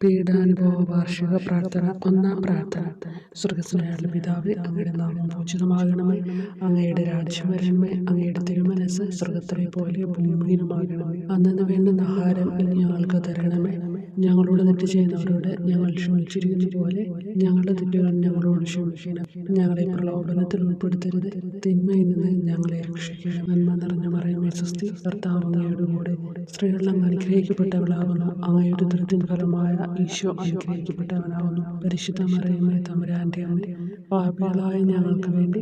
പീഡാനുഭവ വാർഷിക പ്രാർത്ഥന. ഒന്നാം പ്രാർത്ഥന. സ്വർഗ്ഗസ്ഥനായ പിതാവേ, അങ്ങയുടെ നാമം പൂജിതമാകണമേ. അങ്ങയുടെ രാജ്യം വരണമേ. അങ്ങയുടെ തിരുമനസ്സ് സ്വർഗ്ഗത്തിലെ പോലെ ഭൂമിയിലുമാകണമേ. അന്നന്ന് വേണ്ടുന്ന ആഹാരം ഇനി ഞങ്ങൾക്ക് തരണമേ. ഞങ്ങളോട് തെറ്റ് ചെയ്യുന്നവരോട് ഞങ്ങൾ ക്ഷമിച്ചിരിക്കുന്ന പോലെ ഞങ്ങളുടെ തെറ്റുകൾ ഞങ്ങളോട് ക്ഷമിക്കണം. ഞങ്ങളെ പ്രലോഭനത്തിൽ ഉൾപ്പെടുത്തരുത്, തിന്മയിൽ നിന്ന് ഞങ്ങളെ രക്ഷിക്കണം. നന്മ നിറഞ്ഞ മറിയമേ സ്വസ്തി, കർത്താവ് അങ്ങയുടെ കൂടെ സ്ത്രീകളിൽ അങ്ങ് അനുഗ്രഹിക്കപ്പെട്ടവളാകുന്നു. അങ്ങയുടെ ഉദരത്തിൻ ഫലമായ ഈശോ അനുഗ്രഹിക്കപ്പെട്ടവനാകുന്നു. പരിശുദ്ധ മറിയമേ തമ്പുരാന്റെ അമ്മ, പാപികളായ ഞങ്ങൾക്ക് വേണ്ടി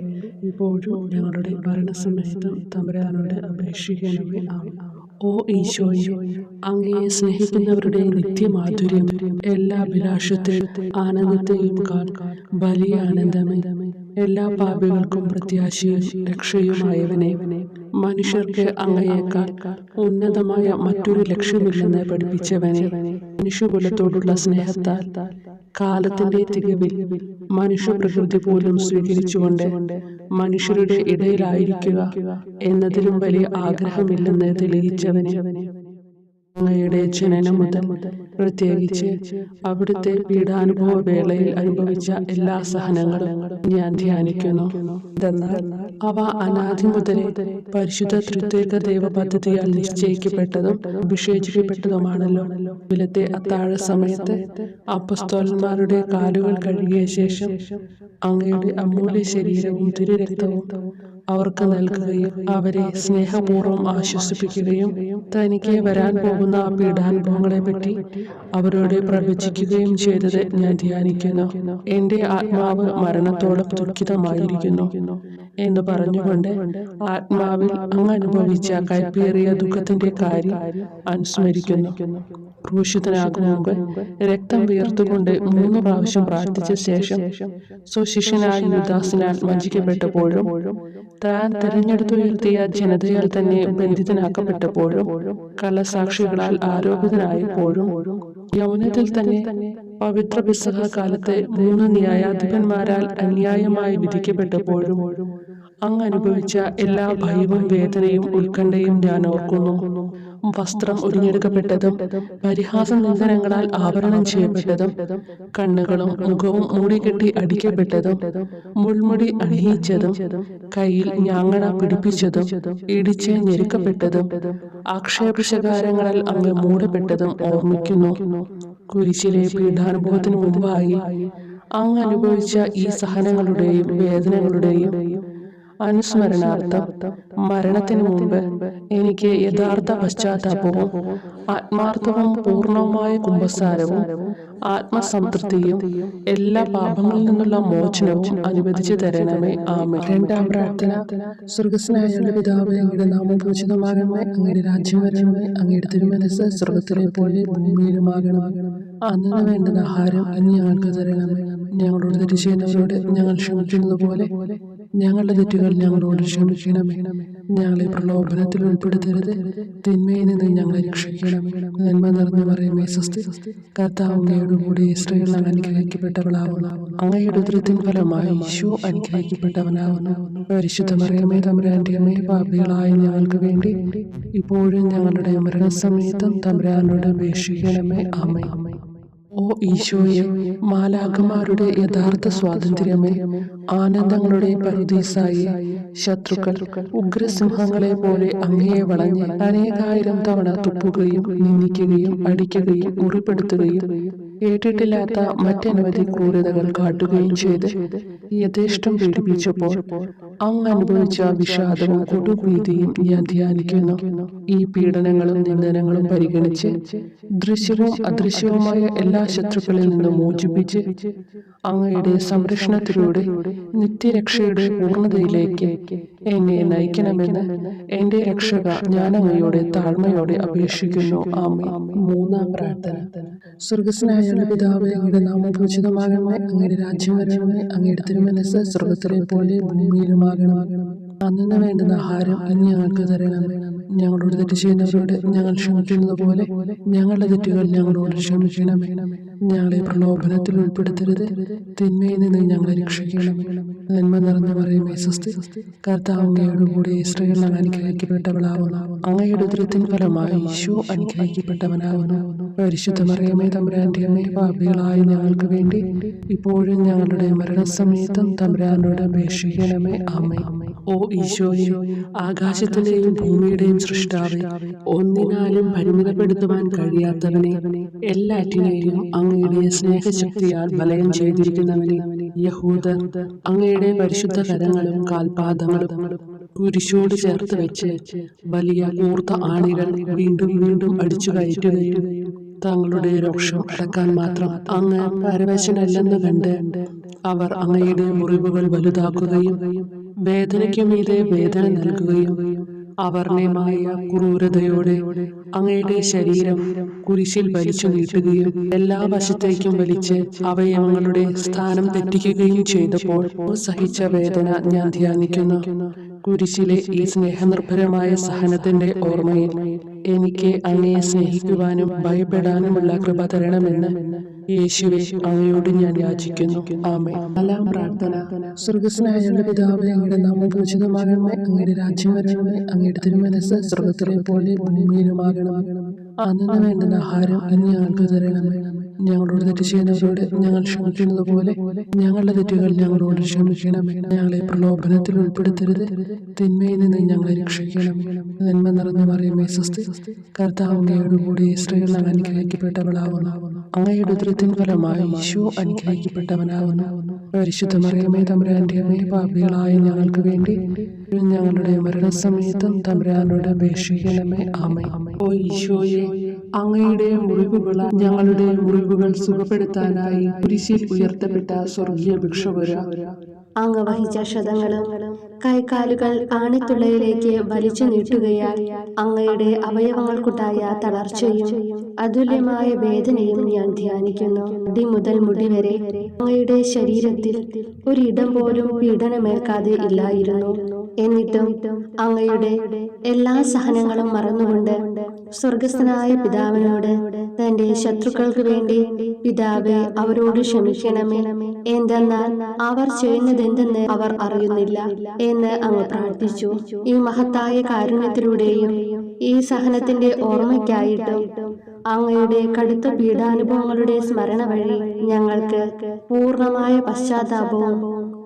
ഇപ്പോഴും ഞങ്ങളുടെ മരണസമയത്തും തമ്പുരാനോട് അപേക്ഷിക്കണമേ. ആമേൻ. ഓ ഈശോയെ, അങ്ങയെ സ്നേഹിക്കുന്നവരുടെ നിത്യമാധുര്യം, എല്ലാ അഭിലാഷത്തെയും ആനന്ദത്തെയും വലിയ ആനന്ദമേ, എല്ലാ പാപികൾക്കും പ്രത്യാശയും രക്ഷയുമായവനെ, മനുഷ്യർക്ക് അങ്ങയേക്കാൾ ഉന്നതമായ മറ്റൊരു ലക്ഷ്യമില്ലെന്ന് പഠിപ്പിച്ചവനെ, മനുഷ്യകുലത്തോടുള്ള സ്നേഹത്താൽ കാലത്തിന്റെ തികവിൽ മനുഷ്യപ്രകൃതി പോലും സ്വീകരിച്ചുകൊണ്ട് മനുഷ്യരുടെ ഇടയിലായിരിക്കുക എന്നതിലും വലിയ ആഗ്രഹമില്ലെന്ന് തെളിയിച്ചവനെ, അങ്ങയുടെ ജനനം മുതൽ പ്രത്യേകിച്ച് അവിടുത്തെ പീഡാനുഭവ വേളയിൽ അനുഭവിച്ച എല്ലാ സഹനങ്ങളും ഞാൻ ധ്യാനിക്കുന്നു. എന്നാൽ അവ അനാദി മുതലേ പരിശുദ്ധ ത്രിത്വൈക ദൈവ പദ്ധതിയാൽ നിശ്ചയിക്കപ്പെട്ടതും അഭിഷേചിക്കപ്പെട്ടതുമാണല്ലോ. വിലത്തെ അത്താഴ സമയത്ത് അപ്പസ്തോലന്മാരുടെ കാലുകൾ കഴുകിയ ശേഷം അങ്ങയുടെ അമൂല്യ ശരീരവും തിരുരക്തവും അവർക്ക് നൽകുകയും അവരെ സ്നേഹപൂർവ്വം ആശ്വസിപ്പിക്കുകയും തനിക്ക് വരാൻ പോകുന്ന പീഡാനുഭവങ്ങളെ പറ്റി അവരോട് പ്രവചിക്കുകയും ചെയ്തത് ഞാൻ ധ്യാനിക്കുന്നു. എന്റെ ആത്മാവ് മരണത്തോളം ദുഃഖിതമായിരിക്കുന്നു എന്ന് പറഞ്ഞുകൊണ്ട് ആത്മാവിൽ അങ്ങ് അനുഭവിച്ച കൈപ്പേറിയ ദുഃഖത്തിന്റെ കാര്യം അനുസ്മരിക്കുന്നു. ക്രൂശിതനാകും മുമ്പ് രക്തം വീർത്തുകൊണ്ട് 3 പ്രാവശ്യം പ്രാർത്ഥിച്ച ശേഷം സ്വശിഷ്യനായ യൂദാസിനാൽ വഞ്ചിക്കപ്പെട്ടപ്പോഴും താൻ തെരഞ്ഞെടുത്തുയർത്തിയ ജനതയാൽ തന്നെ ബന്ധിതനാക്കപ്പെട്ടപ്പോഴും കള്ളസാക്ഷികളാൽ ആരോപിതനായപ്പോഴും യൗവനത്തിൽ തന്നെ പവിത്ര പെസഹ കാലത്ത് 3 ന്യായാധിപന്മാരാൽ അന്യായമായി വിധിക്കപ്പെട്ടപ്പോഴും അങ്ങ് അനുഭവിച്ച എല്ലാ ഭയവും വേദനയും ഉത്കണ്ഠയും ഞാൻ ഓർക്കുന്നു. വസ്ത്രം ഉരിഞ്ഞെടുക്കപ്പെട്ടതും പരിഹാസ നിന്ദനങ്ങളാൽ ആവരണം ചെയ്യപ്പെട്ടതും കണ്ണുകളും മുഖവും മൂടിക്കെട്ടി അടിക്കപ്പെട്ടതും മുൾമുടി അണിയിച്ചതും കയ്യിൽ ഞാങ്ങണ പിടിപ്പിച്ചതും ഇടിച്ച് ഞെരുക്കപ്പെട്ടതും ആക്ഷേപശകാരങ്ങളാൽ അങ്ങ് മൂടപ്പെട്ടതും ഓർമ്മിക്കുന്നു. കുരിശിലെ പീഡാനുഭവത്തിനു മുമ്പായി അങ്ങ് അനുഭവിച്ച ഈ സഹനങ്ങളുടെയും വേദനകളുടെയും അനുസ്മരണാർത്ഥം മരണത്തിനു മുമ്പ് എനിക്ക് യഥാർത്ഥ പശ്ചാത്താപവും ആത്മാർത്ഥവും പൂർണ്ണവുമായ കുമ്പസാരവും ആത്മസംതൃപ്തിയും എല്ലാ പാപങ്ങളിൽ നിന്നുള്ള മോചനവും അനുവദിച്ചു തരണമേ. ആമേൻ. രണ്ടാം പ്രാർത്ഥന. സ്വർഗ്ഗസ്ഥനായ പിതാവേ, അങ്ങയുടെ നാമം പൂജിതമാകണമേ. അങ്ങയുടെ രാജ്യം വരണമേ. അങ്ങയുടെ തിരുമനസ്സ് സ്വർഗ്ഗത്തിലെ പോലെ ഭൂമിയിലുമാകണമേ. അന്നു വേണ്ടുന്ന ആഹാരം ഇനി ഞങ്ങൾക്ക് തരണമേ. ഞങ്ങളോട് തെറ്റ് ചെയ്യുന്നവരോട് ഞങ്ങൾ ക്ഷമിക്കുന്നത് പോലെ ഞങ്ങളുടെ തെറ്റുകൾ ഞങ്ങളോട് ക്ഷമിക്കണമേ. ഞങ്ങളെ പ്രലോഭനത്തിൽ ഉൾപ്പെടുത്തരുത്, തിന്മയിൽ നിന്ന് ഞങ്ങളെ രക്ഷിക്കണമേ. നന്മ നിറഞ്ഞ മറിയമേ സ്വസ്തി, കർത്താവ് അങ്ങയുടെ കൂടെ സ്ത്രീകൾ അനുഗ്രഹിക്കപ്പെട്ടവളാവുന്നു. അങ്ങയുടെ ഉദരത്തിൻ ഫലമായി ഈശോ അനുഗ്രഹിക്കപ്പെട്ടവനാവുന്നു. പരിശുദ്ധ മറിയമേ തമ്പുരാന്റെ അമ്മേ, പാപികളായ ഞങ്ങൾക്ക് വേണ്ടി ഇപ്പോഴും ഞങ്ങളുടെ മരണസമയത്തും തമ്പുരാനോട് അപേക്ഷിക്കണമേ. ആമേൻ. ഓ ഈശോയെ, മാലാഖമാരുടെ യഥാർത്ഥ സ്വാതന്ത്ര്യമേ, ആനന്ദങ്ങളുടെ പറുദീസായി ശത്രുക്കൾ ഉഗ്രസിംഹങ്ങളെ പോലെ അങ്ങയെ വളഞ്ഞ് അനേകായിരം തവണ തുപ്പുകയും നിന്ദിക്കുകയും അടിക്കുകയും മുറിപ്പെടുത്തുകയും കേട്ടിട്ടില്ലാത്ത മറ്റനവധി ക്രൂരതകൾ കാട്ടുകയും ചെയ്ത് യഥേഷ്ടം പീഡിപ്പിച്ചപ്പോൾ അങ്ങ് അനുഭവിച്ച വിഷാദവും കൊടുഭീതിയും ഞാൻ ധ്യാനിക്കുന്നു. ഈ പീഡനങ്ങളും നിന്ദനങ്ങളും പരിഗണിച്ച് ദൃശ്യവും അദൃശ്യവുമായ എല്ലാ ശത്രുക്കളിൽ നിന്നും മോചിപ്പിച്ച് അങ്ങയുടെ സംരക്ഷണത്തിലൂടെ നിത്യരക്ഷയുടെ പൂർണ്ണതയിലേക്ക് എന്നെ നയിക്കണമെന്ന് എന്റെ രക്ഷക ഞാൻ അങ്ങയോടെ താഴ്മയോടെ അപേക്ഷിക്കുന്നു. ആമേൻ. മൂന്നാം പ്രാർത്ഥന. സ്വർഗ്ഗസ്ഥനായ പിതാവേ, അങ്ങയുടെ നാമം പൂജിതമാകണമേ. അങ്ങയുടെ രാജ്യം വരണമേ. അങ്ങയുടെ തിരുമനസ്സ് സ്വർഗ്ഗത്തിലെ പോലെ ഭൂമിയിലുമാകണമേ. അന്നു വേണ്ടുന്ന ആഹാരം ഇനി ഞങ്ങൾക്ക് തരണമേ. ഞങ്ങളോട് തെറ്റ് ചെയ്യുന്നവരോട് ഞങ്ങൾ ക്ഷമിക്കുന്നത് പോലെ ഞങ്ങളുടെ തെറ്റുകൾ ഞങ്ങളോട് ക്ഷമിക്കണമേ. ഞങ്ങളെ പ്രലോഭനത്തിൽ ഉൾപ്പെടുത്തരുത്, തിന്മയിൽ നിന്ന് ഞങ്ങളെ രക്ഷിക്കണമേ. നന്മ നിറഞ്ഞ മറിയമേ സ്വസ്തി, കർത്താവ് അങ്ങയോട് കൂടെ സ്ത്രീകൾ അനുഗ്രഹിക്കപ്പെട്ടവളാവുന്നു. അങ്ങയുടെ ഉദരത്തിൻ ഫലമായി ഈശോ അനുഗ്രഹിക്കപ്പെട്ടവനാവുന്നു. പരിശുദ്ധ മറിയമേ തമ്പുരാന്റെ അമ്മേ, പാപികളായ ഞങ്ങൾക്ക് വേണ്ടി ഇപ്പോഴും ഞങ്ങളുടെ മരണസമയത്തും തമ്പുരാനോട് അപേക്ഷിക്കണമേ. ആമേൻ. ഓ ഈശോയെ, ആകാശത്തിന്റെയും ഭൂമിയുടെയും സൃഷ്ടാവേ, ഒന്നിനാലും പരിമിതപ്പെടുത്തുവാൻ കഴിയാത്തവനെ, എല്ലാറ്റിനെയും അങ്ങയുടെ സ്നേഹശക്തിയാൽ വലയം ചെയ്തിരിക്കുന്നവനെ, യഹൂദർ അങ്ങയുടെ പരിശുദ്ധ കരങ്ങളും കാൽപാദങ്ങളും കുരിശോട് ചേർത്ത് വെച്ച് വലിയ കൂർത്ത ആണികൾ വീണ്ടും വീണ്ടും അടിച്ചു കയറ്റുകയും തങ്ങളുടെ രോഷം അടക്കാൻ മാത്രം അങ്ങ് പരവശനല്ലെന്ന് കണ്ട് അവർ അങ്ങയുടെ മുറിവുകൾ വലുതാക്കുകയും വേദനയ്ക്കു മീതെ വേദന നൽകുകയും അവർണ്ണയമായ ക്രൂരതയോടെ അങ്ങയുടെ ശരീരം കുരിശിൽ വലിച്ചു നീട്ടുകയും എല്ലാ വശത്തേക്കും വലിച്ച് അവയവങ്ങളുടെ സ്ഥാനം തെറ്റിക്കുകയും ചെയ്തപ്പോൾ സഹിച്ച വേദന ഞാൻ ധ്യാനിക്കുന്നു. കുരിശിലെ ഈ സ്നേഹനിർഭരമായ സഹനത്തിന്റെ ഓർമ്മയിൽ എനിക്ക് അങ്ങയെ സ്നേഹിക്കുവാനും ഭയപ്പെടാനുമുള്ള കൃപ തരണമെന്ന് യേശുവേ അങ്ങയോട് ഞാൻ യാചിക്കുന്നു. ആമേൻ. നാലാം പ്രാർത്ഥന. സ്വർഗ്ഗസ്ഥനായ ഞങ്ങളുടെ പിതാവേ, അങ്ങയുടെ നാമം പൂജിതമാകണമേ, അങ്ങയുടെ രാജ്യം വരണമേ, അങ്ങയുടെ തിരുമനസ്സ് സ്വർഗ്ഗത്തിലെ പോലെ ഭൂമിയിലുമാകണമേ. അന്നു വേണ്ടുന്ന ആഹാരം ഇന്ന് ഞങ്ങൾക്ക് തരണമേ. ഞങ്ങളോട് തെറ്റ് ചെയ്യുന്നവരോട് ഞങ്ങൾ ക്ഷമിക്കുന്നത് പോലെ ഞങ്ങളുടെ തെറ്റുകൾ ഞങ്ങളോട് ക്ഷമിക്കണമേ. ഞങ്ങളെ പ്രലോഭനത്തിൽ ഉൾപ്പെടുത്തരുത്, തിന്മയിൽ നിന്ന് ഞങ്ങളെ രക്ഷിക്കണമേ. നന്മ നിറഞ്ഞ മറിയമേ സ്വസ്തി, കർത്താവ് അങ്ങയോട് കൂടെ സ്ത്രീകൾ അനുഗ്രഹിക്കപ്പെട്ടവളാവുന്നു. അങ്ങയുടെ ഉദരത്തിൻ ഫലമായി ഈശോ അനുഗ്രഹിക്കപ്പെട്ടവനാവുന്നു. പരിശുദ്ധ മറിയമേ തമ്പുരാന്റെ അമ്മേ, പാപികളായ ഞങ്ങൾക്ക് വേണ്ടി ഞങ്ങളുടെ മരണസമയത്തും തമ്പുരാനോട് അപേക്ഷിക്കണമേ. ആമേൻ. ഓ ഈശോയെ, അങ്ങയുടെ മുറിവുകൾ ഞങ്ങളുടെ മുറിവുകൾ സുഖപ്പെടുത്താനായി കുരിശിൽ ഉയർത്തപ്പെട്ട സ്വർഗീയ ഭിക്ഷുവര, അങ്ങ് വഹിച്ച ക്ഷതങ്ങളും കൈകാലുകൾ ആണിത്തുള്ളയിലേക്ക് വലിച്ചു നീട്ടുകയാൽ അങ്ങയുടെ അവയവങ്ങൾക്കുണ്ടായ തളർച്ചയും അതുല്യമായ വേദനയും ഞാൻ ധ്യാനിക്കുന്നു. മുടി മുതൽ മുടി വരെ അങ്ങയുടെ ശരീരത്തിൽ ഒരിടം പോലും പീഡനമേൽക്കാതെ ഇല്ലായിരുന്നു. എന്നിട്ടും അങ്ങയുടെ എല്ലാ സഹനങ്ങളും മറന്നുകൊണ്ട് സ്വർഗസ്ഥനായ പിതാവിനോട് തന്റെ ശത്രുക്കൾക്ക് വേണ്ടി പിതാവേ അവരോട് ക്ഷമിക്കണമേ, എന്തെന്നാൽ അവർ ചെയ്യുന്നതെന്തെന്ന് അവർ അറിയുന്നില്ല എന്ന് അങ്ങ് പ്രാർത്ഥിച്ചു. ഈ മഹത്തായ കാരുണ്യത്തിലൂടെയും ഈ സഹനത്തിന്റെ ഓർമ്മയ്ക്കായിട്ടും അങ്ങയുടെ കടുത്ത പീഡാനുഭവങ്ങളുടെ സ്മരണ വഴി ഞങ്ങൾക്ക് പൂർണ്ണമായ പശ്ചാത്താപവും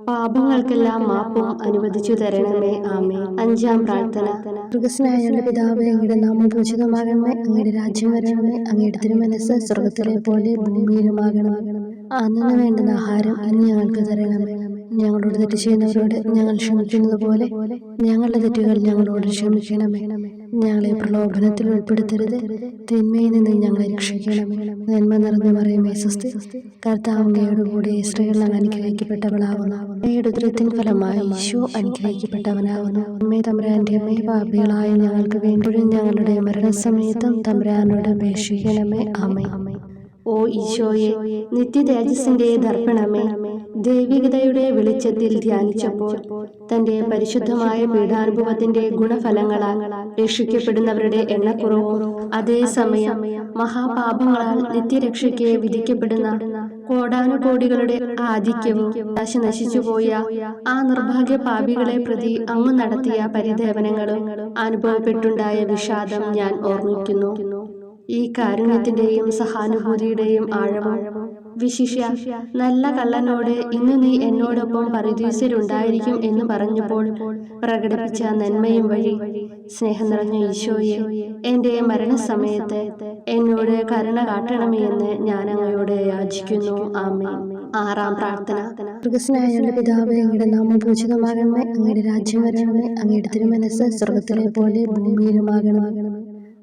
പാപങ്ങൾക്കെല്ലാം മാപ്പും അനുവദിച്ചു തരണമേ. ആമേൻ. അഞ്ചാം പ്രാർത്ഥന. സ്വർഗ്ഗസ്ഥനായ പിതാവേ, അങ്ങയുടെ നാമം പൂജിതമാകണമേ, അങ്ങയുടെ രാജ്യം വരണമേ, അങ്ങയുടെ തിരുമനസ്സ് സ്വർഗ്ഗത്തിലെ പോലെ ഭൂമിയിലുമാകണമേ. അന്നു വേണ്ടുന്ന ആഹാരം ഇന്ന് ഞങ്ങൾക്ക് തരണമേ. ഞങ്ങളോട് തെറ്റ് ചെയ്യുന്നവരോട് ഞങ്ങൾ ക്ഷമിക്കുന്നത് പോലെ ഞങ്ങളുടെ തെറ്റുകൾ ഞങ്ങളോട് ക്ഷമിക്കണമേ. ഞങ്ങളെ പ്രലോഭനത്തിൽ ഉൾപ്പെടുത്തരുത്, തിന്മയിൽ നിന്ന് ഞങ്ങളെ രക്ഷിക്കണമേ. നന്മ നിറഞ്ഞ മറിയമേ സ്വസ്തി, കർത്താവ് അങ്ങയോട് കൂടെ സ്ത്രീകൾ അനുഗ്രഹിക്കപ്പെട്ടവളാവുന്നു. അങ്ങയുടെ ഉദരത്തിൻ ഫലമായി ഈശോ അനുഗ്രഹിക്കപ്പെട്ടവനാവുന്നു. അമ്മേ തമ്പുരാന്റെ അമ്മേ, പാപികളായ ഞങ്ങൾക്ക് വേണ്ടി ഞങ്ങളുടെ മരണസമയത്തും തമ്പുരാനോട് അപേക്ഷിക്കണമേ. ആമേൻ. ഓ ഈശോയെ, നിത്യതേജസ്സിന്റെ ദർപ്പണമേ, ദൈവികതയുടെ വെളിച്ചത്തിൽ ധ്യാനിച്ചപ്പോൾ തന്റെ പരിശുദ്ധമായ പീഡാനുഭവത്തിന്റെ ഗുണഫലങ്ങളാൽ രക്ഷിക്കപ്പെടുന്നവരുടെ എണ്ണക്കുറവും അതേസമയം മഹാപാപങ്ങളാൽ നിത്യരക്ഷയ്ക്ക് വിധിക്കപ്പെടുന്ന കോടാനുകോടികളുടെ ആധിക്യവും നശിച്ചുപോയ ആ നിർഭാഗ്യ പാപികളെ പ്രതി അങ്ങ് നടത്തിയ പരിദേവനങ്ങളും അനുഭവപ്പെട്ടുണ്ടായ വിഷാദം ഞാൻ ഓർമ്മിക്കുന്നു. ഈ കാരുണ്യത്തിന്റെയും സഹാനുഭൂതിയുടെയും ആഴവും വിശിഷ്യ നല്ല കള്ളനോട് ഇന്ന് നീ എന്നോടൊപ്പം പരദീസയിലുണ്ടായിരിക്കും എന്ന് പറഞ്ഞപ്പോൾ പ്രകടിപ്പിച്ച നന്മയും വഴി സ്നേഹം നിറഞ്ഞ ഈശോയെ, എന്റെ മരണസമയത്ത് എന്നോട് കരുണ കാട്ടണമേ എന്ന് ഞാൻ അങ്ങയോട് യാചിക്കുന്നു. ആമേൻ. ആറാം പ്രാർത്ഥന. സ്വർഗ്ഗസ്ഥനായ പിതാവേ, അങ്ങയുടെ നാമം പൂജിതമാകണമേ, അങ്ങയുടെ രാജ്യം വരണമേ, അങ്ങയുടെ തിരുമനസ്സ് സ്വർഗ്ഗത്തിലെ പോലെ ഭൂമിയിലുമാകണമേ.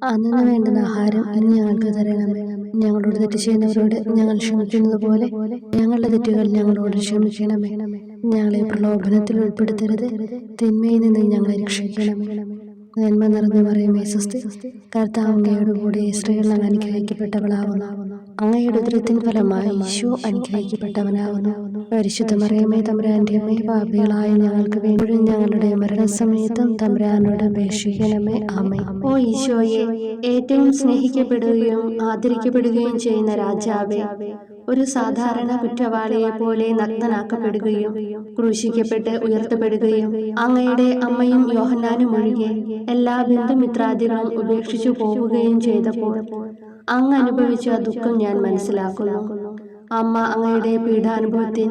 അന്നു വേണ്ടുന്ന ആഹാരം ഇന്ന് ഞങ്ങൾക്ക് തരണമേ. ഞങ്ങളോട് തെറ്റ് ചെയ്യുന്നവരോട് ഞങ്ങൾ ക്ഷമിക്കുന്നത് പോലെ ഞങ്ങളുടെ തെറ്റുകൾ ഞങ്ങളോട് ക്ഷമിക്കണമേ. ഞങ്ങളെ പ്രലോഭനത്തിൽ ഉൾപ്പെടുത്തരുത്, തിന്മയിൽ നിന്ന് ഞങ്ങളെ രക്ഷിക്കണമേ. നന്മ നിറഞ്ഞ മറിയമേ സ്വസ്തി, കർത്താവ് അങ്ങയോട് കൂടെ സ്ത്രീകൾ അനുഗ്രഹിക്കപ്പെട്ടവളാവുന്നു. അങ്ങയുടെ ഉദരത്തിൻ ഫലമായി ഈശോ അനുഗ്രഹിക്കപ്പെട്ടവനാകുന്നു. പരിശുദ്ധ മറിയമേ, തമ്പുരാന്റെ അമ്മേ, പാപികളായ ഞങ്ങൾക്ക് വേണ്ടി ഞങ്ങളുടെ മരണസമയത്തും തമ്പുരാനോട് അപേക്ഷിക്കണമേ. ആമേൻ. ഓ ഈശോയെ, ഏറ്റവും സ്നേഹിക്കപ്പെടുകയും ആദരിക്കപ്പെടുകയും ചെയ്യുന്ന രാജാവേ, ഒരു സാധാരണ കുറ്റവാളിയെ പോലെ നഗ്നനാക്കപ്പെടുകയും ക്രൂശിക്കപ്പെട്ട് ഉയർത്തപ്പെടുകയും അങ്ങയുടെ അമ്മയും യോഹന്നാനും ഒഴികെ എല്ലാ ബന്ധുമിത്രാദികളും ഉപേക്ഷിച്ചു പോവുകയും ചെയ്തപ്പോൾ അങ്ങ് അനുഭവിച്ച ദുഃഖം ഞാൻ മനസ്സിലാക്കുന്നു. അമ്മ അങ്ങയുടെ പീഡാനുഭവത്തിൽ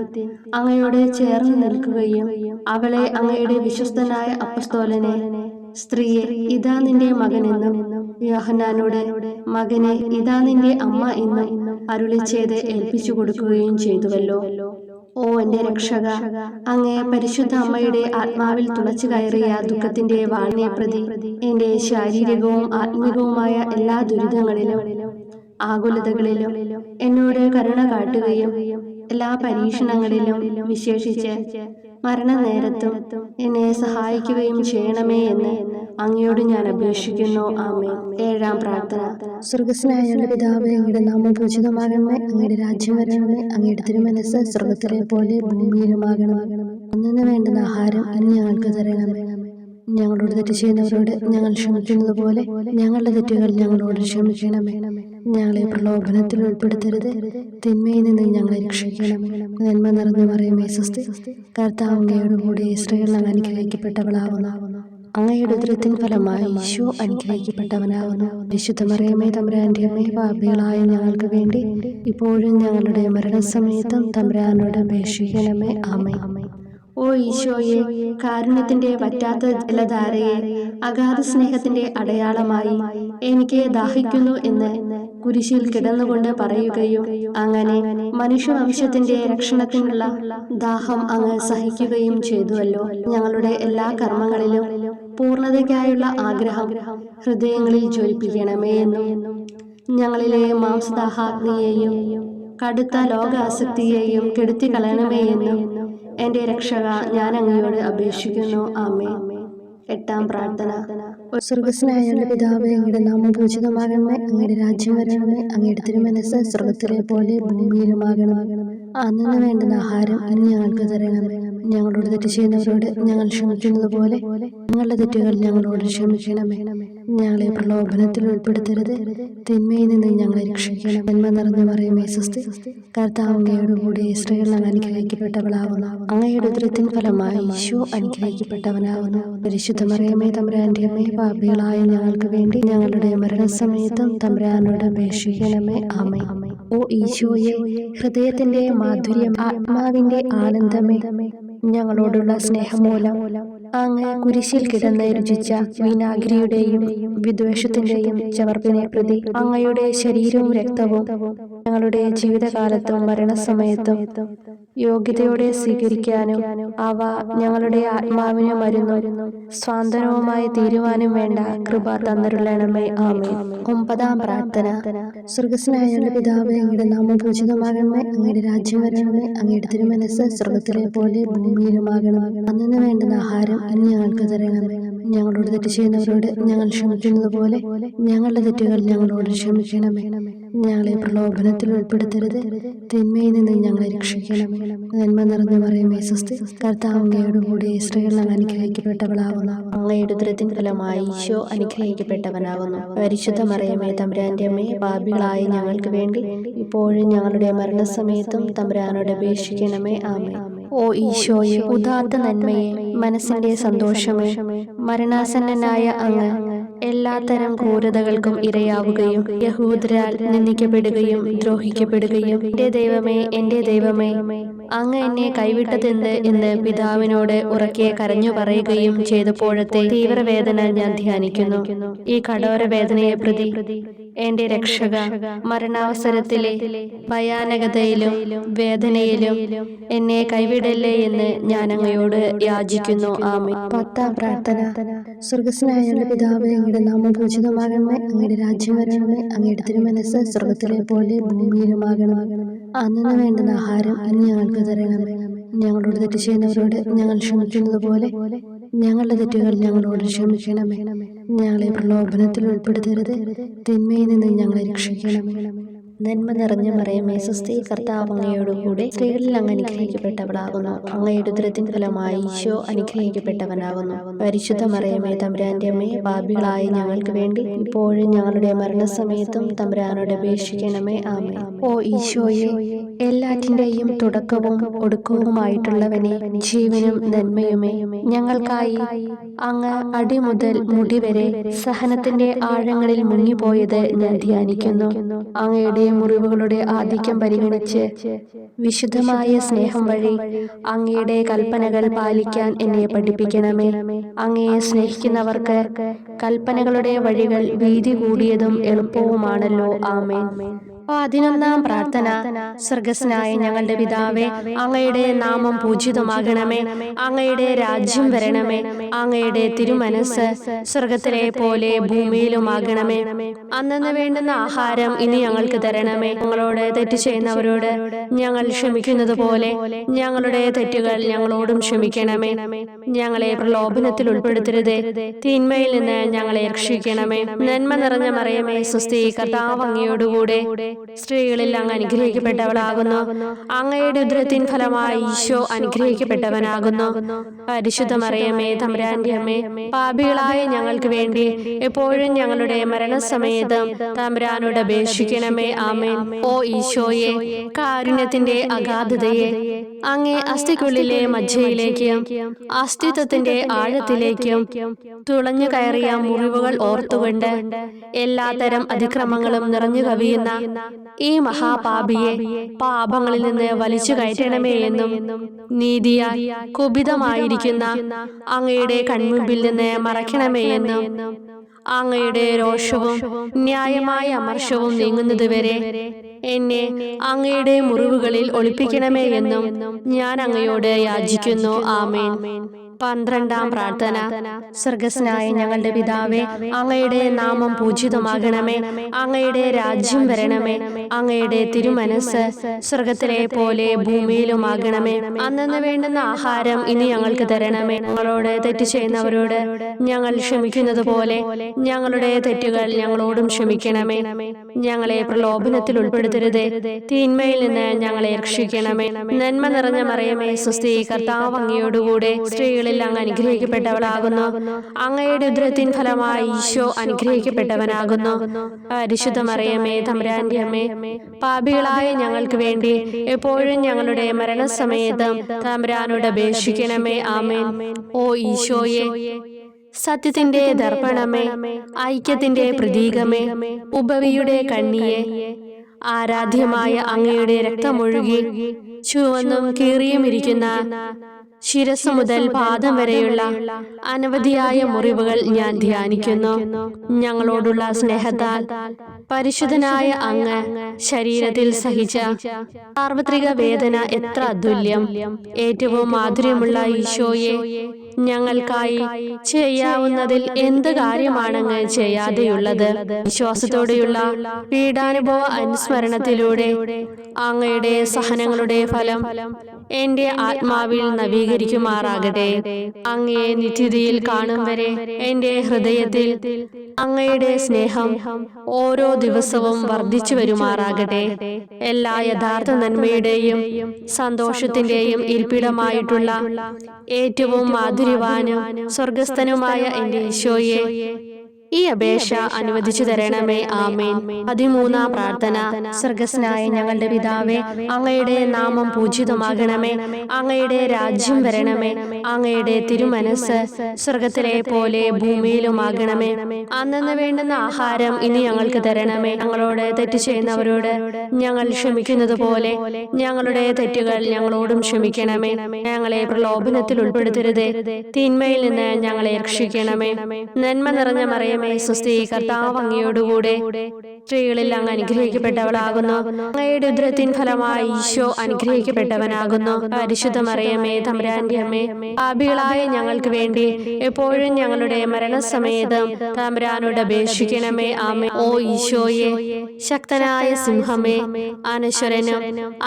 അങ്ങയോട് ചേർന്ന് നിൽക്കുകയും അവളെ അങ്ങയുടെ വിശ്വസ്തനായ അപ്പസ്തോലനെ, സ്ത്രീയെ ഇതാ നിന്റെ മകനെന്നും യോഹന്നാനോട്, മകനെ ഇതാ നിന്റെ അമ്മ എന്നും അരുളി ചെയ്ത് ഏൽപ്പിച്ചു കൊടുക്കുകയും ചെയ്തുവല്ലോ. ഓ എന്റെ രക്ഷക, അങ്ങേ പരിശുദ്ധ അമ്മയുടെ ആത്മാവിൽ തുളച്ചു കയറിയ ദുഃഖത്തിന്റെ വാളിനെ പ്രതി എന്റെ ശാരീരികവും ആത്മികവുമായ എല്ലാ ദുരിതങ്ങളിലും ആകുലതകളിലും എന്നോട് കരുണ കാട്ടുകയും എല്ലാ പരീക്ഷണങ്ങളിലും വിശേഷിച്ച് മരണനേരത്തും എന്നെ സഹായിക്കുകയും ചെയ്യണമേ എന്ന് അങ്ങയോട് ഞാൻ അപേക്ഷിക്കുന്നു. ആമേൻ. ഏഴാം പ്രാർത്ഥന. സ്വർഗ്ഗസ്ഥനായ പിതാവേ, അങ്ങയുടെ നാമം പൂജിതമാകണമേ, അങ്ങയുടെ രാജ്യം വരണമേ, അങ്ങയുടെ തിരുമനസ്സ് സ്വർഗ്ഗത്തിലെ പോലെ ഭൂമിയിലുമാകണമേ. അന്നു വേണ്ടുന്ന ആഹാരം ഇന്ന് ഞങ്ങൾക്ക് തരണമേ. ഞങ്ങളോട് തെറ്റ് ചെയ്യുന്നവരോട് ഞങ്ങൾ ക്ഷമിക്കുന്നത് പോലെ ഞങ്ങളുടെ തെറ്റുകൾ ഞങ്ങളോട് ക്ഷമിക്കണമേ. ഞങ്ങളെ പ്രലോഭനത്തിൽ ഉൾപ്പെടുത്തരുത്, തിന്മയിൽ നിന്ന് ഞങ്ങളെ രക്ഷിക്കണമേ. നന്മ നിറഞ്ഞ മറിയമേ, സ്വസ്തി, കർത്താവ് അങ്ങയോട് കൂടെ സ്ത്രീകൾ അനുഗ്രഹിക്കപ്പെട്ടവളാവുന്നു. അങ്ങയുടെ ഉദരത്തിൻ ഫലമായി ഈശോ അനുഗ്രഹിക്കപ്പെട്ടവനാവുന്നു. വിശുദ്ധ മറിയമേ, തമ്പുരാന്റെ അമ്മേ, പാപികളായ ഞങ്ങൾക്ക് വേണ്ടി ഇപ്പോഴും ഞങ്ങളുടെ മരണസമയത്തും തമ്പുരാനോട് അപേക്ഷിക്കണമേ. ആമേൻ. ഓ ഈശോയെ, കാരുണ്യത്തിന്റെ വറ്റാത്ത ജലധാരയെ, അഗാധ സ്നേഹത്തിന്റെ അടയാളമായി എനിക്ക് ദാഹിക്കുന്നു എന്ന് കുരിശിൽ കിടന്നുകൊണ്ട് പറയുകയും അങ്ങനെ മനുഷ്യവംശത്തിന്റെ രക്ഷണത്തിനുള്ള ദാഹം അങ്ങ് സഹിക്കുകയും ചെയ്തുവല്ലോ. ഞങ്ങളുടെ എല്ലാ കർമ്മങ്ങളിലും പൂർണ്ണതയ്ക്കായുള്ള ആഗ്രഹം ഹൃദയങ്ങളിൽ ജ്വലിപ്പിക്കണമേ എന്നും ഞങ്ങളിലെ മാംസദാഹാഗ്നിയെയും കടുത്ത ലോകാസക്തിയെയും കെടുത്തി കളയണമേ എന്നും എന്റെ രക്ഷക ഞാൻ അങ്ങയോട് അപേക്ഷിക്കുന്നു. ആമേൻ. എട്ടാം പ്രാർത്ഥന. സ്വർഗ്ഗസ്ഥനായ പിതാവേ, അങ്ങയുടെ നാമം പൂജിതമാകണമേ, അങ്ങയുടെ രാജ്യം വരണമേ, അങ്ങയുടെ തിരുമനസ്സ് സ്വർഗ്ഗത്തിലെ പോലെ ഭൂമിയിലുമാകണമേ. അന്നു വേണ്ടുന്ന ആഹാരം ഇന്ന് ഞങ്ങൾക്ക് തരണമേ. ഞങ്ങളോട് തെറ്റ് ചെയ്യുന്നവരോട് ഞങ്ങൾ ക്ഷമിക്കുന്നത് പോലെ ഞങ്ങളുടെ തെറ്റുകൾ ഞങ്ങളോട് ക്ഷമിക്കണമേ. ഞങ്ങളെ പ്രലോഭനത്തിൽ ഉൾപ്പെടുത്തരുത്, തിന്മയിൽ നിന്ന് ഞങ്ങളെ രക്ഷിക്കണം. നന്മ നിറഞ്ഞ മറിയമേ, സ്വസ്തി, കർത്താവ് അങ്ങയോട് കൂടെ സ്ത്രീകൾ അനുഗ്രഹിക്കപ്പെട്ടവളാവുന്നു. അങ്ങയുടെ ഉദരത്തിൻ ഫലമായി ഈശോ അനുഗ്രഹിക്കപ്പെട്ടവനാവുന്നു. പരിശുദ്ധ മറിയമേ, തമ്പുരാന്റെ അമ്മേ, പാപികളായ ഞങ്ങൾക്ക് വേണ്ടി ഞങ്ങളുടെ മരണസമയത്തും തമ്പുരാനോട് അപേക്ഷിക്കണമേ. ആമേൻ. ഓ ഈശോയെ, ഹൃദയത്തിന്റെ മാധുര്യം, ആത്മാവിന്റെ ആനന്ദമേ, ഞങ്ങളോടുള്ള സ്നേഹം മൂലം അങ്ങ് കുരിശിൽ കിടന്ന് രുചിച്ച വിനാഗിരിയുടെയും വിദ്വേഷത്തിന്റെയും ചവർപ്പിനെ പ്രതി അങ്ങയുടെ ശരീരവും രക്തവും ഞങ്ങളുടെ ജീവിതകാലത്തും മരണസമയത്തും യോഗ്യതയോടെ സ്വീകരിക്കാനും അവ ഞങ്ങളുടെ ആത്മാവിന് മരുന്നും സ്വാന്തനവുമായി തീരുവാനും വേണ്ട കൃപ തന്നരുളണമേ. ആമേൻ. ഒമ്പതാം പ്രാർത്ഥന. സ്വർഗ്ഗസ്ഥനായ പിതാവേ, അങ്ങയുടെ നാമം പൂജിതമാകണമേ, അങ്ങയുടെ രാജ്യം വരണമേ, അങ്ങയുടെ തിരുമനസ്സ് സ്വർഗ്ഗത്തിലെ പോലെ ഭൂമിയിലുമാകണമേ. അന്നു വേണ്ടുന്ന ആഹാരം ഇന്ന് ഞങ്ങൾക്ക് തരണമേ. ഞങ്ങളോട് തെറ്റ് ചെയ്യുന്നവരോട് ഞങ്ങൾ ക്ഷമിക്കുന്നത് പോലെ ഞങ്ങളുടെ തെറ്റുകൾ ഞങ്ങളോട് ക്ഷമിക്കണമേ. ഞങ്ങളെ പ്രലോഭനത്തിൽ ഉൾപ്പെടുത്തരുത്, തിന്മയിൽ നിന്ന് ഞങ്ങളെ രക്ഷിക്കണമേ. നന്മ നിറഞ്ഞ മറിയമേ, സ്വസ്തി, കർത്താവ് അങ്ങയോട് കൂടെ സ്ത്രീകൾ അനുഗ്രഹിക്കപ്പെട്ടവളാവുന്നു. അങ്ങയുടെ ഉദരത്തിൻ ഫലമായി ഈശോ അനുഗ്രഹിക്കപ്പെട്ടവനാകുന്നു. പരിശുദ്ധ മറിയമേ, തമ്പുരാന്റെ അമ്മേ, പാപികളായ ഞങ്ങൾക്ക് വേണ്ടി ഇപ്പോഴും ഞങ്ങളുടെ മരണസമയത്തും തമ്പുരാനോട് അപേക്ഷിക്കണമേ. ആമേൻ. ഓ ഈശോയെ, ഉദാത്ത നന്മയെ, മനസ്സിന്റെ സന്തോഷമേ, മരണാസന്നനായ അങ്ങ് എല്ലാത്തരം ക്രൂരതകൾക്കും ഇരയാവുകയും യഹൂദരാൽ നിന്ദിക്കപ്പെടുകയും ദ്രോഹിക്കപ്പെടുകയും എന്റെ ദൈവമേ അങ്ങ് എന്നെ കൈവിട്ടതെന്ത് എന്ന് പിതാവിനോട് ഉറക്കെ കരഞ്ഞു പറയുകയും ചെയ്തപ്പോഴത്തെ തീവ്രവേദന ഞാൻ ധ്യാനിക്കുന്നു. ഈ കഠോര വേദനയെ പ്രതി എന്റെ രക്ഷക, മരണാവസരത്തിലെ ഭയാനകതയിലും വേദനയിലും എന്നെ കൈവിടല്ലേ എന്ന് ഞാൻ അങ്ങയോട് യാചിക്കുന്നു. ആമേൻ. പത്താം പ്രാർത്ഥന. സ്വർഗ്ഗസ്ഥനായ പിതാവേ, അങ്ങയുടെ നാമം പൂജിതമാകണമേ, അങ്ങയുടെ രാജ്യം വരണമേ, അങ്ങയുടെ തിരുമനസ്സ് സ്വർഗ്ഗത്തിലെ പോലെ ഭൂമിയിലുമാകണമേ. അന്നു വേണ്ടുന്ന ആഹാരം ഇന്ന് ഞങ്ങൾക്ക് തരണമേ. ഞങ്ങളോട് തെറ്റ് ചെയ്യുന്നവരോട് ഞങ്ങൾ ക്ഷമിക്കുന്നത് പോലെ ഞങ്ങളുടെ തെറ്റുകൾ ഞങ്ങളോട് ക്ഷമിക്കണമേ. ഞങ്ങളെ പ്രലോഭനത്തിൽ ഉൾപ്പെടുത്തരുത്, തിന്മയിൽ നിന്ന് ഞങ്ങളെ രക്ഷിക്കണമേ. നന്മ നിറഞ്ഞ മറിയമേ സ്വസ്തി, കർത്താവ് അങ്ങയോടുകൂടെ സ്ത്രീകളിൽ അങ്ങ് അനുഗ്രഹിക്കപ്പെട്ടവളാകുന്നു. അങ്ങയുടെ ഉദരത്തിൻ ഫലമായി ഈശോ അനുഗ്രഹിക്കപ്പെട്ടവനാകുന്നു. പരിശുദ്ധ മറിയമേ തമ്പുരാന്റെ അമ്മേ, പാപികളായ ഞങ്ങൾക്ക് വേണ്ടി ഇപ്പോഴും ഞങ്ങളുടെ മരണസമയത്തും തമ്പുരാനോട് അപേക്ഷിക്കണമേ. ആമേൻ. ഓ ഈശോയെ, എല്ലാറ്റിന്റെയും തുടക്കവും ഒടുക്കവുമായിട്ടുള്ളവനെ, ജീവനും നന്മയുമേ, ഞങ്ങൾക്കായി അങ്ങ് അടിമുതൽ മുടിവരെ സഹനത്തിന്റെ ആഴങ്ങളിൽ മുങ്ങിപ്പോയത് ഞാൻ ധ്യാനിക്കുന്നു. അങ്ങയുടെ മുറിവുകളുടെ ആധിക്യം പരിഗണിച്ച് വിശുദ്ധമായ സ്നേഹം വഴി അങ്ങയുടെ കൽപ്പനകൾ പാലിക്കാൻ എന്നെ പഠിപ്പിക്കണമേ. അങ്ങയെ സ്നേഹിക്കുന്നവർക്ക് കൽപ്പനകളുടെ വഴികൾ വീതി കൂടിയതും എളുപ്പവുമാണല്ലോ. ആമേൻ. 11-ാം പ്രാർത്ഥന. സ്വർഗ്ഗസ്ഥനായ ഞങ്ങളുടെ പിതാവേ, അങ്ങയുടെ നാമം പൂജിതമാകണമേ. അങ്ങയുടെ രാജ്യം വരണമേ. അങ്ങയുടെ തിരുമനസ് സ്വർഗത്തിലെ പോലെ ഭൂമിയിലുമാകണമേ. അന്നന്ന് വേണ്ടുന്ന ആഹാരം ഇനി ഞങ്ങൾക്ക് തരണമേ. ഞങ്ങളോട് തെറ്റ് ചെയ്യുന്നവരോട് ഞങ്ങൾ ക്ഷമിക്കുന്നത് പോലെ ഞങ്ങളുടെ തെറ്റുകൾ ഞങ്ങളോടും ക്ഷമിക്കണമേ. ഞങ്ങളെ പ്രലോഭനത്തിൽ ഉൾപ്പെടുത്തരുതേ, തിന്മയിൽ നിന്ന് ഞങ്ങളെ രക്ഷിക്കണമേ. നന്മ നിറഞ്ഞ മറിയമേ സ്വസ്തി, കർത്താവ് അങ്ങയോടുകൂടെ സ്ത്രീകളിൽ അങ്ങ് അനുഗ്രഹിക്കപ്പെട്ടവളാകുന്നു. അങ്ങയുടെ ഉദരത്തിൻ ഫലമായി ഈശോ അനുഗ്രഹിക്കപ്പെട്ടവനാകുന്നു. പരിശുദ്ധ മറിയമേ തമ്പുരാന്റെ അമ്മേ, പാപികളായ ഞങ്ങൾക്ക് വേണ്ടി എപ്പോഴും ഞങ്ങളുടെ മരണസമയത്തും തമ്പുരാനോട് അപേക്ഷിക്കണമേ. ആമേൻ. ഓ ഈശോയെ, കാരുണ്യത്തിന്റെ അഗാധതയെ, അങ്ങേ അസ്ഥിക്കുള്ളിലെ മജ്ജയിലേക്കും അസ്തിത്വത്തിന്റെ ആഴത്തിലേക്കും തുളഞ്ഞു കയറിയ മുറിവുകൾ ഓർത്തുകൊണ്ട് എല്ലാത്തരം അതിക്രമങ്ങളും നിറഞ്ഞു കവിയുന്ന ഈ മഹാപാപിയെ പാപങ്ങളിൽ നിന്ന് വലിച്ചു കയറ്റണമേ എന്നും, നീതിയാൽ കുപിതമായിരിക്കുന്ന അങ്ങയുടെ കൺമുമ്പിൽ നിന്ന് മറയ്ക്കണമേ എന്നും, അങ്ങയുടെ രോഷവും ന്യായമായ അമർഷവും നീങ്ങുന്നതുവരെ എന്നെ അങ്ങയുടെ മുറിവുകളിൽ ഒളിപ്പിക്കണമേ എന്നും ഞാൻ അങ്ങയോട് യാചിക്കുന്നു. ആമേൻ. 12-ാം പ്രാർത്ഥന. സ്വർഗ്ഗസ്ഥനായ ഞങ്ങളുടെ പിതാവേ, അങ്ങയുടെ നാമം പൂജിതമാകണമേ. അങ്ങയുടെ രാജ്യം വരണമേ. അങ്ങയുടെ തിരുമനസ് സ്വർഗത്തിലെ പോലെ ഭൂമിയിലുമാകണമേ. അന്നന്ന് വേണ്ടുന്ന ആഹാരം ഇനി ഞങ്ങൾക്ക് തരണമേ. ഞങ്ങളോട് തെറ്റ് ചെയ്യുന്നവരോട് ഞങ്ങൾ ക്ഷമിക്കുന്നത് പോലെ ഞങ്ങളുടെ തെറ്റുകൾ ഞങ്ങളോടും ക്ഷമിക്കണമേ. ഞങ്ങളെ പ്രലോഭനത്തിൽ ഉൾപ്പെടുത്തരുതേ, തിന്മയിൽ നിന്ന് ഞങ്ങളെ രക്ഷിക്കണമേ. നന്മ നിറഞ്ഞ മറിയമേ സ്വസ്തി, കർത്താവ് അങ്ങയോടുകൂടെ സ്ത്രീകൾ അങ്ങ് അനുഗ്രഹിക്കപ്പെട്ടവളാകുന്നു. അങ്ങയുടെ ഉദരത്തിൻ ഫലമായി ഈശോ അനുഗ്രഹിക്കപ്പെട്ടവനാകുന്നു. പരിശുദ്ധ മറിയമേ തമ്പുരാന്റെ അമ്മേ, പാപികളായ ഞങ്ങൾക്ക് വേണ്ടി എപ്പോഴും ഞങ്ങളുടെ മരണസമയത്തും തമ്പുരാനോട് അപേക്ഷിക്കണമേ. ആമേൻ. ഓ ഈശോയെ, സത്യത്തിന്റെ ദർപ്പണമേ, ഐക്യത്തിന്റെ പ്രതീകമേ, ഉപവിയുടെ കണ്ണിയെ, ആരാധ്യമായ അങ്ങയുടെ രക്തമൊഴുകി ചുവന്നും കീറിയുമിരിക്കുന്ന ശിരസ് മുതൽ പാദം വരെയുള്ള അനവധിയായ മുറിവുകൾ ഞാൻ ധ്യാനിക്കുന്നു. ഞങ്ങളോടുള്ള സ്നേഹത്താൽ പരിശുദ്ധനായ അങ്ങ് ശരീരത്തിൽ സഹിച്ച സാർവത്രിക വേദന എത്ര അതുല്യം. ഏറ്റവും മാധുര്യമുള്ള ഈശോയെ, ഞങ്ങൾക്കായി ചെയ്യാവുന്നതിൽ എന്ത് കാര്യമാണങ്ങ് ചെയ്യാതെയുള്ളത്? വിശ്വാസത്തോടെയുള്ള പീഡാനുഭവ അനുസ്മരണത്തിലൂടെ അങ്ങയുടെ സഹനങ്ങളുടെ ഫലം എന്റെ ആത്മാവിൽ നവീകരിക്കുമാറാകട്ടെ. അങ്ങയെ നിത്യതയിൽ കാണും വരെ എന്റെ ഹൃദയത്തിൽ അങ്ങയുടെ സ്നേഹം ഓരോ ദിവസവും വർദ്ധിച്ചു വരുമാറാകട്ടെ. എല്ലാ യഥാർത്ഥ നന്മയുടെയും സന്തോഷത്തിന്റെയും ഇരിപ്പിടമായിട്ടുള്ള ഏറ്റവും മാധുര്യവാനും സ്വർഗസ്ഥനുമായ എന്റെ ഈശോയെ, ഈ അപേക്ഷ അനുവദിച്ചു തരണമേ. ആമേൻ. 13-ാം പ്രാർത്ഥന. സ്വർഗ്ഗസ്ഥനായ ഞങ്ങളുടെ പിതാവേ, അങ്ങയുടെ നാമം പൂജിതമാകണമേ. അങ്ങയുടെ രാജ്യം വരണമേ. അങ്ങയുടെ തിരുമനസ് സ്വർഗത്തിലെ പോലെ ഭൂമിയിലുമാകണമേ. അന്നന്ന് വേണ്ടുന്ന ആഹാരം ഇനി ഞങ്ങൾക്ക് തരണമേ. ഞങ്ങളോട് തെറ്റ് ചെയ്യുന്നവരോട് ഞങ്ങൾ ക്ഷമിക്കുന്നത് പോലെ ഞങ്ങളുടെ തെറ്റുകൾ ഞങ്ങളോടും ക്ഷമിക്കണമേ. ഞങ്ങളെ പ്രലോഭനത്തിൽ ഉൾപ്പെടുത്തരുതേ, തിന്മയിൽ നിന്ന് ഞങ്ങളെ രക്ഷിക്കണമേ. നന്മ നിറഞ്ഞ മറിയമേ സ്വസ്തി, കർത്താവ് അങ്ങയോടുകൂടെ സ്ത്രീകളിൽ അങ്ങ് അനുഗ്രഹിക്കപ്പെട്ടവളാകുന്നു. അങ്ങയുടെ ഉദരത്തിൻ ഫലമായി ഈശോ അനുഗ്രഹിക്കപ്പെട്ടവനാകുന്നു. പരിശുദ്ധ മറിയമേ തമ്പുരാന്റെ അമ്മേ, പാപികളായ ഞങ്ങൾക്ക് വേണ്ടി എപ്പോഴും ഞങ്ങളുടെ മരണസമയത്തും തമ്പുരാനോട് അപേക്ഷിക്കണമേ. ആമേൻ. ഓ ഈശോയെ, ശക്തനായ സിംഹമേ, അനശ്വരനും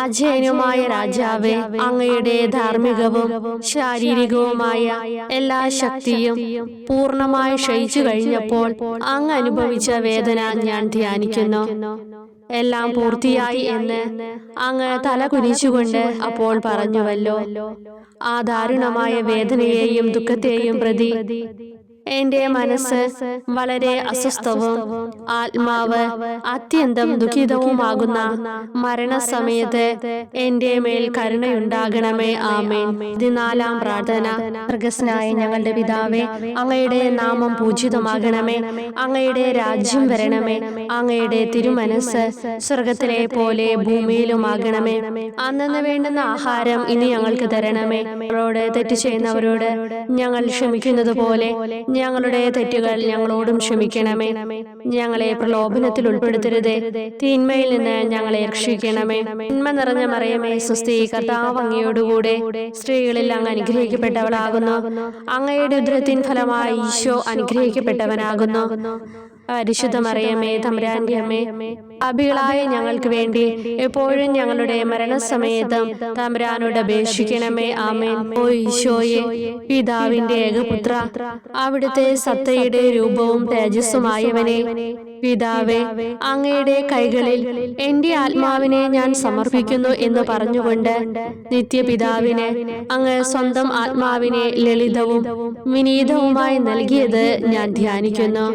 അജയനുമായ രാജാവേ, അങ്ങയുടെ ധാർമ്മികവും ശാരീരികവുമായ എല്ലാ ശക്തിയും പൂർണ്ണമായി ക്ഷയിച്ചു കഴിഞ്ഞപ്പോൾ അങ്ങ് അനുഭവിച്ച വേദന ഞാൻ ധ്യാനിക്കുന്നു. എല്ലാം പൂർത്തിയായി എന്ന് അങ്ങ് തല കുനിച്ചുകൊണ്ട് അപ്പോൾ പറഞ്ഞുവല്ലോ. ആ ദാരുണമായ വേദനയെയും ദുഃഖത്തെയും പ്രതി എന്റെ മനസ്സ് വളരെ അസ്വസ്ഥവും ആത്മാവ് അത്യന്തം ദുഃഖിതവുമാകുന്ന മരണസമയത്ത് എന്റെ മേൽ കരുണയുണ്ടാകണമേ. ആമേൻ. 14-ാം പ്രാർത്ഥന. സ്വർഗ്ഗസ്ഥനായ ഞങ്ങളുടെ പിതാവേ, അങ്ങയുടെ നാമം പൂജിതമാകണമേ. അങ്ങയുടെ രാജ്യം വരണമേ. അങ്ങയുടെ തിരുമനസ്സ് സ്വർഗത്തിലെ പോലെ ഭൂമിയിലുമാകണമേ. അന്നന്ന് വേണ്ടുന്ന ആഹാരം ഇനി ഞങ്ങൾക്ക് തരണമേ. ഞങ്ങളോട് തെറ്റ് ചെയ്യുന്നവരോട് ഞങ്ങൾ ക്ഷമിക്കുന്നത് പോലെ ഞങ്ങളുടെ തെറ്റുകൾ ഞങ്ങളോടും ക്ഷമിക്കണമേ. ഞങ്ങളെ പ്രലോഭനത്തിൽ ഉൾപ്പെടുത്തരുതേ, തിന്മയിൽ നിന്ന് ഞങ്ങളെ രക്ഷിക്കണമേ. നന്മ നിറഞ്ഞ മറിയമേ, സ്വസ്തി, കർത്താവ് അങ്ങയോടുകൂടെ സ്ത്രീകളിൽ അങ്ങ് അനുഗ്രഹിക്കപ്പെട്ടവളാകുന്നു. അങ്ങയുടെ ഉദരത്തിൻ ഫലമായി ഈശോ അനുഗ്രഹിക്കപ്പെട്ടവനാകുന്നു. പരിശുദ്ധ മറിയമേ, തമ്പുരാന്റെ അമ്മേ, പാപികളായ ഞങ്ങൾക്ക് വേണ്ടി എപ്പോഴും ഞങ്ങളുടെ മരണസമയത്തും തമ്പുരാനോട് അപേക്ഷിക്കണമേ. ആമേൻ. ഓ ഈശോയെ, പിതാവിന്റെ ഏകപുത്ര, അവിടുത്തെ സത്തയുടെ രൂപവും തേജസ്സുമായവനെ, പിതാവേ, അങ്ങയുടെ കൈകളിൽ എന്റെ ആത്മാവിനെ ഞാൻ സമർപ്പിക്കുന്നു എന്ന് പറഞ്ഞുകൊണ്ട് നിത്യപിതാവിന് അങ്ങ് സ്വന്തം ആത്മാവിനെ ലളിതവും വിനീതവുമായി നൽകിയത് ഞാൻ ധ്യാനിക്കുന്നു.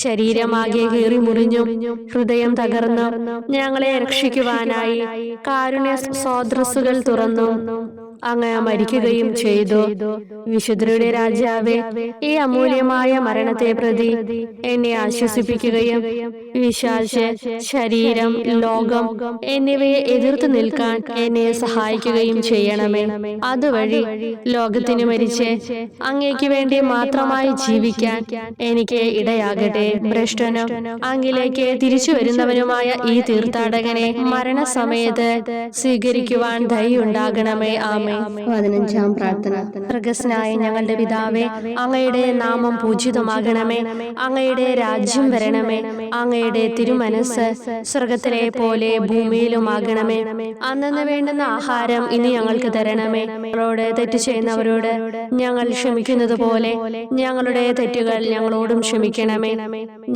ശരീരമാകെ കീറി മുറിഞ്ഞും ഹൃദയം തകർന്നും ഞങ്ങളെ രക്ഷിക്കുവാനായി കാരുണ്യ സ്രോതസ്സുകൾ തുറന്നു അങ്ങ് മരിക്കുകയും ചെയ്തു. വിശുദ്ധരുടെ രാജാവേ, ഈ അമൂല്യമായ മരണത്തെ പ്രതി എന്നെ ആശ്വസിപ്പിക്കുകയും വിശ്വാസ ശരീരം, ലോകം എന്നിവയെ എതിർത്ത് നിൽക്കാൻ എന്നെ സഹായിക്കുകയും ചെയ്യണമേ. അതുവഴി ലോകത്തിന് മരിച്ച് അങ്ങേക്ക് വേണ്ടി മാത്രമായി ജീവിക്കാൻ എനിക്ക് ഇടയാകട്ടെ. ഭ്രഷ്ടനും അങ്ങിലേക്ക് തിരിച്ചു വരുന്നവനുമായ ഈ തീർത്ഥാടകനെ മരണസമയത്ത് സ്വീകരിക്കുവാൻ ദയുണ്ടാകണമേ. ആമേൻ. 15-ാം പ്രാർത്ഥന. സ്വർഗ്ഗസ്ഥനായ ഞങ്ങളുടെ പിതാവേ, അങ്ങയുടെ നാമം പൂജിതമാകണമേ. അങ്ങയുടെ രാജ്യം വരണമേ. അങ്ങയുടെ തിരുമനസ്സ് സ്വർഗത്തിലെ പോലെ ഭൂമിയിലുമാകണമേ. അന്നന്ന് വേണ്ടുന്ന ആഹാരം ഇനി ഞങ്ങൾക്ക് തരണമേ. ഞങ്ങളോട് തെറ്റ് ചെയ്യുന്നവരോട് ഞങ്ങൾ ക്ഷമിക്കുന്നത് പോലെ ഞങ്ങളുടെ തെറ്റുകൾ ഞങ്ങളോടും ക്ഷമിക്കണമേ.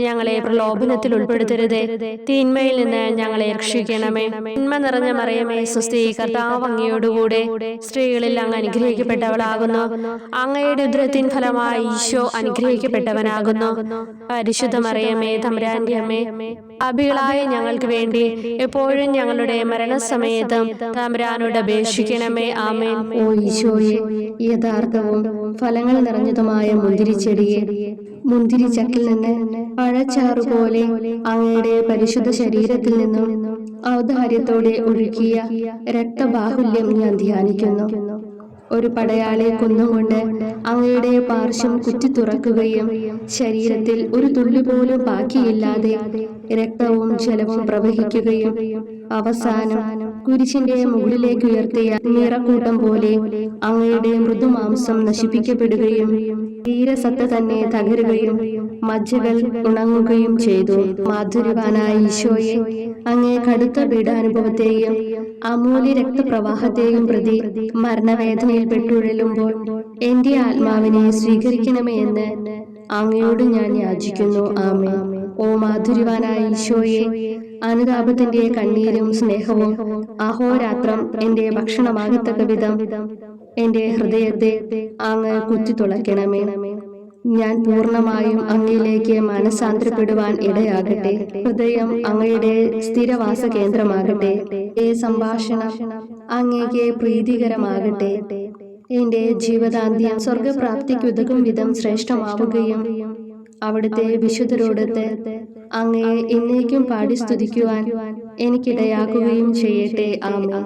ഞങ്ങളെ പ്രലോഭനത്തിൽ ഉൾപ്പെടുത്തരുതേ, തിന്മയിൽ നിന്ന് ഞങ്ങളെ രക്ഷിക്കണമേ. നന്മ നിറഞ്ഞ മറിയമേ, സ്വസ്തി, കർത്താവ് അങ്ങയോടുകൂടെ സ്ത്രീകളിൽ അങ്ങ് അനുഗ്രഹിക്കപ്പെട്ടവളാകുന്നു. അങ്ങയുടെ ഉദരത്തിൻ ഫലമായി ഈശോ അനുഗ്രഹിക്കപ്പെട്ടവനാകുന്നു. പരിശുദ്ധ മറിയമേ, തമ്പുരാന്റെ അമ്മേ, പാപികളായ ഞങ്ങൾക്ക് വേണ്ടി എപ്പോഴും ഞങ്ങളുടെ മരണസമയത്തും തമ്പുരാനോട് അപേക്ഷിക്കണമേ. ആമേൻ. ഓ ഈശോയെ, യഥാർത്ഥവും ഫലങ്ങൾ നിറഞ്ഞതുമായ മുന്തിരിച്ചെടിയെ മുന്തിരിച്ചക്കിൽ നിന്ന് പഴച്ചാറുപോലെ അങ്ങയുടെ പരിശുദ്ധ ശരീരത്തിൽ നിന്നും ഔദാര്യത്തോടെ ഒഴുകിയ രക്തബാഹുല്യം ഞാൻ ധ്യാനിക്കുന്നു. ഒരു പടയാളെ കൊന്നുകൊണ്ട് അങ്ങയുടെ പാർശ്വം കുത്തി തുറക്കുകയും ശരീരത്തിൽ ഒരു തുള്ളി പോലും ബാക്കിയില്ലാതെ രക്തവും ജലവും പ്രവഹിക്കുകയും അവസാനം കുരിശിന്റെ മുകളിലേക്ക് ഉയർത്തിയ നിറക്കൂട്ടം പോലെ അങ്ങയുടെ മൃദുമാംസം നശിപ്പിക്കപ്പെടുകയും തീരസത്ത തന്നെ തകരുകയും മജ്ജകൾ ഉണങ്ങുകയും ചെയ്തു. മാധുര്യവാനായ ഈശോയെ, അങ്ങേ കടുത്ത പീഡാനുഭവത്തെയും അമൂല്യ രക്തപ്രവാഹത്തെയും പ്രതി മരണവേദനയിൽ പെട്ടുഴലുമ്പോൾ എന്റെ ആത്മാവിനെ സ്വീകരിക്കണമേ എന്ന് അങ്ങയോട് ഞാൻ യാചിക്കുന്നു. ആമേൻ. ഓ മാധുര്യവാനായ ഈശോയെ, അനുതാപത്തിന്റെ കണ്ണീരും സ്നേഹവും അഹോരാത്രം എന്റെ ഭക്ഷണമാകത്തക്ക വിധം എന്റെ ഹൃദയത്തെ അങ്ങ് കുത്തിത്തുളയ്ക്കണമേ. ഞാൻ പൂർണ്ണമായും അങ്ങയിലേക്ക് മനസാന്തരപ്പെടുവാൻ ഇടയാകട്ടെ. ഹൃദയം അങ്ങയുടെ സ്ഥിരവാസ കേന്ദ്രമാകട്ടെ. ഈ സംഭാഷണം അങ്ങേക്ക് പ്രീതികരമാകട്ടെ. എന്റെ ജീവിതാന്ത്യം സ്വർഗപ്രാപ്തിക്കുതകും വിധം ശ്രേഷ്ഠമാവുകയും അവിടുത്തെ വിശുദ്ധരോടൊത്ത് അങ്ങയെ എന്നേക്കും പാടി സ്തുതിക്കുവാൻ എനിക്കിടയാക്കുകയും ചെയ്യട്ടെ. ആമേൻ.